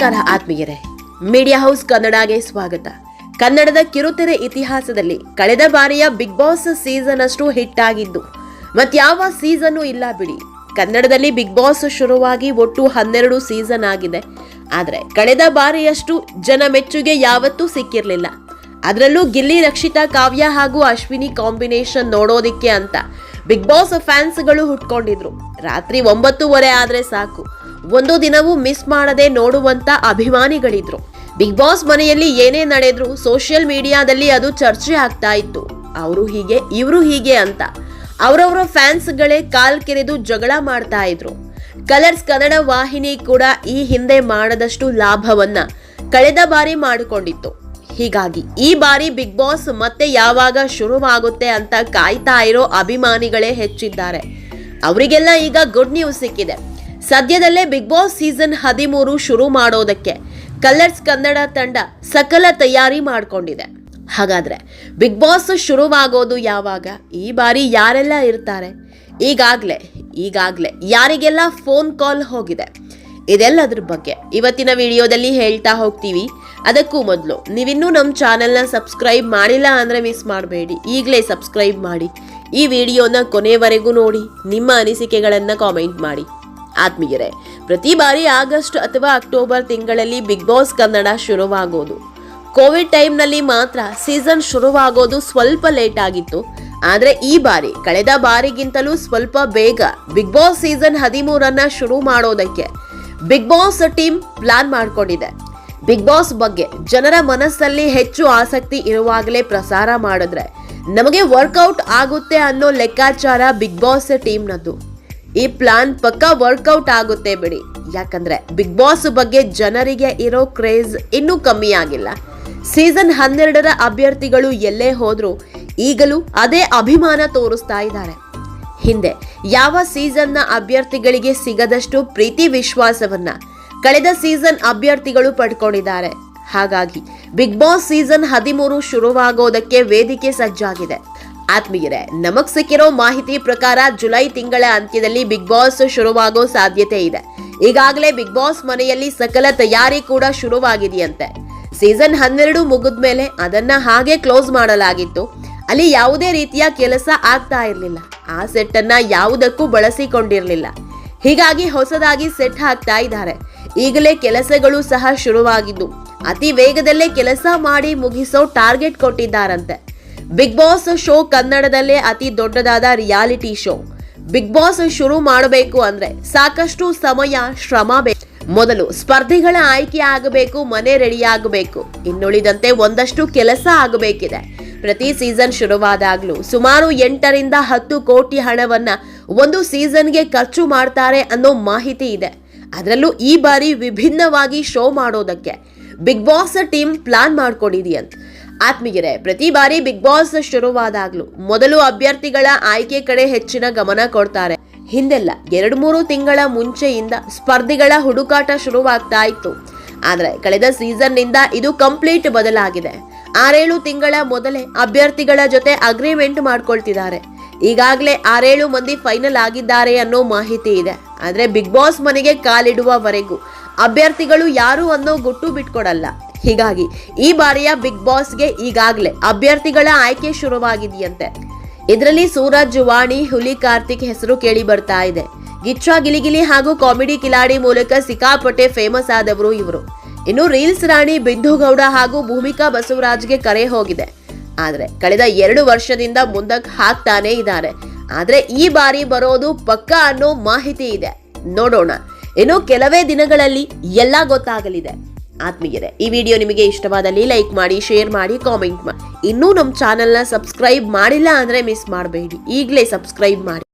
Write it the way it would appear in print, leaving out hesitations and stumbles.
ನಮಸ್ಕಾರ ಆತ್ಮೀಯರೇ, media house ಕನ್ನಡಗೆ ಸ್ವಾಗತ. ಕನ್ನಡದ ಕಿರುತೆರೆ ಇತಿಹಾಸದಲ್ಲಿ ಕಳೆದ ಬಾರಿಯ ಬಿಗ್ ಬಾಸ್ ಸೀಸನ್ ಅಷ್ಟು ಹಿಟ್ ಆಗಿದ್ದು ಮತ್ಯಾವ ಸೀಸನ್ ಇಲ್ಲ ಬಿಡಿ. ಕನ್ನಡದಲ್ಲಿ ಬಿಗ್ ಬಾಸ್ ಶುರುವಾಗಿ ಒಟ್ಟು 12 ಸೀಸನ್ ಆಗಿದೆ. ಆದರೆ ಕಳೆದ ಬಾರಿಯಷ್ಟು ಜನ ಮೆಚ್ಚುಗೆ ಯಾವತ್ತೂ ಸಿಕ್ಕಿರಲಿಲ್ಲ. ಅದರಲ್ಲೂ ಗಿಲ್ಲಿ, ರಕ್ಷಿತಾ, ಕಾವ್ಯ ಹಾಗೂ ಅಶ್ವಿನಿ ಕಾಂಬಿನೇಷನ್ ನೋಡೋದಿಕ್ಕೆ ಅಂತ ಬಿಗ್ ಬಾಸ್ ಫ್ಯಾನ್ಸ್ಗಳು ಹುಟ್ಕೊಂಡಿದ್ರು. ರಾತ್ರಿ 9:30 ಆದ್ರೆ ಸಾಕು, ಒಂದು ದಿನವೂ ಮಿಸ್ ಮಾಡದೆ ನೋಡುವಂತ ಅಭಿಮಾನಿಗಳಿದ್ರು. ಬಿಗ್ ಬಾಸ್ ಮನೆಯಲ್ಲಿ ಏನೇ ನಡೆದ್ರು ಸೋಷಿಯಲ್ ಮೀಡಿಯಾದಲ್ಲಿ ಅದು ಚರ್ಚೆ ಆಗ್ತಾ ಇತ್ತು. ಅವರು ಹೀಗೆ ಇವರು ಹೀಗೆ ಅಂತ ಅವರವರ ಫ್ಯಾನ್ಸ್ಗಳೇ ಕಾಲ್ ಕೆರೆದು ಜಗಳ ಮಾಡ್ತಾ ಇದ್ರು. ಕಲರ್ಸ್ ಕನ್ನಡ ವಾಹಿನಿ ಕೂಡ ಈ ಹಿಂದೆ ಮಾಡದಷ್ಟು ಲಾಭವನ್ನ ಕಳೆದ ಬಾರಿ ಮಾಡಿಕೊಂಡಿತ್ತು. ಹೀಗಾಗಿ ಈ ಬಾರಿ ಬಿಗ್ ಬಾಸ್ ಮತ್ತೆ ಯಾವಾಗ ಶುರುವಾಗುತ್ತೆ ಅಂತ ಕಾಯ್ತಾ ಇರೋ ಅಭಿಮಾನಿಗಳೇ ಹೆಚ್ಚಿದ್ದಾರೆ. ಅವರಿಗೆಲ್ಲ ಈಗ ಗುಡ್ ನ್ಯೂಸ್ ಸಿಕ್ಕಿದೆ. ಸದ್ಯದಲ್ಲೇ ಬಿಗ್ ಬಾಸ್ ಸೀಸನ್ 13 ಶುರು ಮಾಡೋದಕ್ಕೆ ಕಲರ್ಸ್ ಕನ್ನಡ ತಂಡ ಸಕಲ ತಯಾರಿ ಮಾಡಿಕೊಂಡಿದೆ. ಹಾಗಾದ್ರೆ ಬಿಗ್ ಬಾಸ್ ಶುರುವಾಗೋದು ಯಾವಾಗ, ಈ ಬಾರಿ ಯಾರೆಲ್ಲ ಇರ್ತಾರೆ, ಈಗಾಗ್ಲೇ ಯಾರಿಗೆಲ್ಲ ಫೋನ್ ಕಾಲ್ ಹೋಗಿದೆ, ಇದೆಲ್ಲದ್ರ ಬಗ್ಗೆ ಇವತ್ತಿನ ವಿಡಿಯೋದಲ್ಲಿ ಹೇಳ್ತಾ ಹೋಗ್ತೀವಿ. ಅದಕ್ಕೂ ಮೊದಲು ನೀವಿನ್ನೂ ನಮ್ಮ ಚಾನೆಲ್ನ ಸಬ್ಸ್ಕ್ರೈಬ್ ಮಾಡಿಲ್ಲ ಅಂದರೆ ಮಿಸ್ ಮಾಡಬೇಡಿ, ಈಗಲೇ ಸಬ್ಸ್ಕ್ರೈಬ್ ಮಾಡಿ. ಈ ವಿಡಿಯೋನ ಕೊನೆವರೆಗೂ ನೋಡಿ, ನಿಮ್ಮ ಅನಿಸಿಕೆಗಳನ್ನು ಕಾಮೆಂಟ್ ಮಾಡಿ. ಆತ್ಮೀಯರೇ, ಪ್ರತಿ ಬಾರಿ ಆಗಸ್ಟ್ ಅಥವಾ ಅಕ್ಟೋಬರ್ ತಿಂಗಳಲ್ಲಿ ಬಿಗ್ ಬಾಸ್ ಕನ್ನಡ ಶುರುವಾಗೋದು. ಕೋವಿಡ್ ಟೈಮ್ನಲ್ಲಿ ಮಾತ್ರ ಸೀಸನ್ ಶುರುವಾಗೋದು ಸ್ವಲ್ಪ ಲೇಟ್ ಆಗಿತ್ತು. ಆದರೆ ಈ ಬಾರಿ ಕಳೆದ ಬಾರಿಗಿಂತಲೂ ಸ್ವಲ್ಪ ಬೇಗ ಬಿಗ್ ಬಾಸ್ ಸೀಸನ್ 13 ಶುರು ಮಾಡೋದಕ್ಕೆ ಬಿಗ್ ಬಾಸ್ ಟೀಮ್ ಪ್ಲಾನ್ ಮಾಡಿಕೊಂಡಿದೆ. ಬಿಗ್ ಬಾಸ್ ಬಗ್ಗೆ ಜನರ ಮನಸ್ಸಲ್ಲಿ ಹೆಚ್ಚು ಆಸಕ್ತಿ ಇರುವಾಗಲೇ ಪ್ರಸಾರ ಮಾಡಿದ್ರೆ ನಮಗೆ ವರ್ಕೌಟ್ ಆಗುತ್ತೆ ಅನ್ನೋ ಲೆಕ್ಕಾಚಾರ ಬಿಗ್ ಬಾಸ್ ಟೀಮ್ನದ್ದು. ಈ ಪ್ಲಾನ್ ಪಕ್ಕಾ ವರ್ಕೌಟ್ ಆಗುತ್ತೆ ಬಿಡಿ. ಯಾಕಂದ್ರೆ ಬಿಗ್ ಬಾಸ್ ಬಗ್ಗೆ ಜನರಿಗೆ ಇರೋ ಕ್ರೇಜ್ ಇನ್ನೂ ಕಮ್ಮಿ ಆಗಿಲ್ಲ. ಸೀಸನ್ 12 ಅಭ್ಯರ್ಥಿಗಳು ಎಲ್ಲೇ ಹೋದ್ರು ಈಗಲೂ ಅದೇ ಅಭಿಮಾನ ತೋರಿಸ್ತಾ ಇದ್ದಾರೆ. ಹಿಂದೆ ಯಾವ ಸೀಸನ್ನ ಅಭ್ಯರ್ಥಿಗಳಿಗೆ ಸಿಗದಷ್ಟು ಪ್ರೀತಿ ವಿಶ್ವಾಸವನ್ನ ಕಳೆದ ಸೀಸನ್ ಅಭ್ಯರ್ಥಿಗಳು ಪಡ್ಕೊಂಡಿದ್ದಾರೆ. ಹಾಗಾಗಿ ಬಿಗ್ ಬಾಸ್ ಸೀಸನ್ 13 ಶುರುವಾಗೋದಕ್ಕೆ ವೇದಿಕೆ ಸಜ್ಜಾಗಿದೆ. ಆತ್ಮೀಯರೇ, ನಮಗ್ ಸಿಕ್ಕಿರೋ ಮಾಹಿತಿ ಪ್ರಕಾರ ಜುಲೈ ತಿಂಗಳ ಅಂತ್ಯದಲ್ಲಿ ಬಿಗ್ ಬಾಸ್ ಶುರುವಾಗೋ ಸಾಧ್ಯತೆ ಇದೆ. ಈಗಾಗಲೇ ಬಿಗ್ ಬಾಸ್ ಮನೆಯಲ್ಲಿ ಸಕಲ ತಯಾರಿ ಕೂಡ ಶುರುವಾಗಿದೆಯಂತೆ. ಸೀಸನ್ 12 ಮುಗಿದ್ಮೇಲೆ ಅದನ್ನ ಹಾಗೆ ಕ್ಲೋಸ್ ಮಾಡಲಾಗಿತ್ತು. ಅಲ್ಲಿ ಯಾವುದೇ ರೀತಿಯ ಕೆಲಸ ಆಗ್ತಾ ಇರಲಿಲ್ಲ. ಆ ಸೆಟ್ ಅನ್ನ ಯಾವುದಕ್ಕೂ ಬಳಸಿಕೊಂಡಿರಲಿಲ್ಲ. ಹೀಗಾಗಿ ಹೊಸದಾಗಿ ಸೆಟ್ ಹಾಕ್ತಾ ಇದ್ದಾರೆ. ಈಗಲೇ ಕೆಲಸಗಳು ಸಹ ಶುರುವಾಗಿದ್ದು ಅತಿ ವೇಗದಲ್ಲೇ ಕೆಲಸ ಮಾಡಿ ಮುಗಿಸೋ ಟಾರ್ಗೆಟ್ ಕೊಟ್ಟಿದ್ದಾರಂತೆ. ಬಿಗ್ ಬಾಸ್ ಶೋ ಕನ್ನಡದಲ್ಲೇ ಅತಿ ದೊಡ್ಡದಾದ ರಿಯಾಲಿಟಿ ಶೋ. ಬಿಗ್ ಬಾಸ್ ಶುರು ಮಾಡಬೇಕು ಅಂದ್ರೆ ಸಾಕಷ್ಟು ಸಮಯ, ಶ್ರಮ ಬೇಕು. ಮೊದಲು ಸ್ಪರ್ಧಿಗಳ ಆಯ್ಕೆ ಆಗಬೇಕು, ಮನೆ ರೆಡಿ ಆಗಬೇಕು, ಇನ್ನುಳಿದಂತೆ ಒಂದಷ್ಟು ಕೆಲಸ ಆಗಬೇಕಿದೆ. ಪ್ರತಿ ಸೀಸನ್ ಶುರುವಾದಾಗ್ಲೂ ಸುಮಾರು 8 ರಿಂದ 10 ಕೋಟಿ ಹಣವನ್ನ ಒಂದು ಸೀಸನ್ಗೆ ಖರ್ಚು ಮಾಡ್ತಾರೆ ಅನ್ನೋ ಮಾಹಿತಿ ಇದೆ. ಅದರಲ್ಲೂ ಈ ಬಾರಿ ವಿಭಿನ್ನವಾಗಿ ಶೋ ಮಾಡೋದಕ್ಕೆ ಬಿಗ್ ಬಾಸ್ ಟೀಮ್ ಪ್ಲಾನ್ ಮಾಡ್ಕೊಂಡಿದೆಯಂತೆ. ಆತ್ಮೀಯರೇ, ಪ್ರತಿ ಬಾರಿ ಬಿಗ್ ಬಾಸ್ ಶುರುವಾದಾಗ್ಲೂ ಮೊದಲು ಅಭ್ಯರ್ಥಿಗಳ ಆಯ್ಕೆ ಕಡೆ ಹೆಚ್ಚಿನ ಗಮನ ಕೊಡ್ತಾರೆ. ಹಿಂದೆಲ್ಲ 2-3 ತಿಂಗಳ ಮುಂಚೆಯಿಂದ ಸ್ಪರ್ಧಿಗಳ ಹುಡುಕಾಟ ಶುರುವಾಗ್ತಾ ಇತ್ತು. ಆದ್ರೆ ಕಳೆದ ಸೀಸನ್ ನಿಂದ ಇದು ಕಂಪ್ಲೀಟ್ ಬದಲಾಗಿದೆ. 6-7 ತಿಂಗಳ ಮೊದಲೇ ಅಭ್ಯರ್ಥಿಗಳ ಜೊತೆ ಅಗ್ರಿಮೆಂಟ್ ಮಾಡ್ಕೊಳ್ತಿದ್ದಾರೆ. ಈಗಾಗಲೇ 6-7 ಮಂದಿ ಫೈನಲ್ ಆಗಿದ್ದಾರೆ ಅನ್ನೋ ಮಾಹಿತಿ ಇದೆ. ಆದ್ರೆ ಬಿಗ್ ಬಾಸ್ ಮನೆಗೆ ಕಾಲಿಡುವವರೆಗೂ ಅಭ್ಯರ್ಥಿಗಳು ಯಾರು ಅನ್ನೋ ಗುಟ್ಟು ಬಿಟ್ಕೊಡಲ್ಲ. ಹೀಗಾಗಿ ಈ ಬಾರಿಯ ಬಿಗ್ ಬಾಸ್ಗೆ ಈಗಾಗಲೇ ಅಭ್ಯರ್ಥಿಗಳ ಆಯ್ಕೆ ಶುರುವಾಗಿದೆಯಂತೆ. ಇದರಲ್ಲಿ ಸೂರಜ್, ವಾಣಿ, ಹುಲಿ ಕಾರ್ತಿಕ್ ಹೆಸರು ಕೇಳಿ ಬರ್ತಾ ಇದೆ. ಗಿಚ್ಚ, ಗಿಲಿಗಿಲಿ ಹಾಗೂ ಕಾಮಿಡಿ ಕಿಲಾಡಿ ಮೂಲಕ ಸಿಕ್ಕಾಪಟ್ಟೆ ಫೇಮಸ್ ಆದವರು ಇವರು. ಇನ್ನು ರೀಲ್ಸ್ ರಾಣಿ ಬಿಂದು ಗೌಡ ಹಾಗೂ ಭೂಮಿಕಾ ಬಸವರಾಜ್ಗೆ ಕರೆ ಹೋಗಿದೆ. ಆದ್ರೆ ಕಳೆದ 2 ವರ್ಷದಿಂದ ಮುಂದಕ್ಕೆ ಹಾಕ್ತಾನೆ ಇದ್ದಾರೆ. ಆದ್ರೆ ಈ ಬಾರಿ ಬರೋದು ಪಕ್ಕಾ ಅನ್ನೋ ಮಾಹಿತಿ ಇದೆ. ನೋಡೋಣ, ಇನ್ನು ಕೆಲವೇ ದಿನಗಳಲ್ಲಿ ಎಲ್ಲ ಗೊತ್ತಾಗಲಿದೆ. ಆತ್ಮೀಯರೇ, ಈ ವಿಡಿಯೋ ನಿಮಗೆ ಇಷ್ಟವಾದಲ್ಲಿ ಲೈಕ್ ಮಾಡಿ, ಶೇರ್ ಮಾಡಿ, ಕಾಮೆಂಟ್ ಮಾಡಿ. ಇನ್ನೂ ನಮ್ಮ ಚಾನೆಲ್ನ ಸಬ್ಸ್ಕ್ರೈಬ್ ಮಾಡಿಲ್ಲ ಅಂದ್ರೆ ಮಿಸ್ ಮಾಡಬೇಡಿ, ಈಗಲೇ ಸಬ್ಸ್ಕ್ರೈಬ್ ಮಾಡಿ.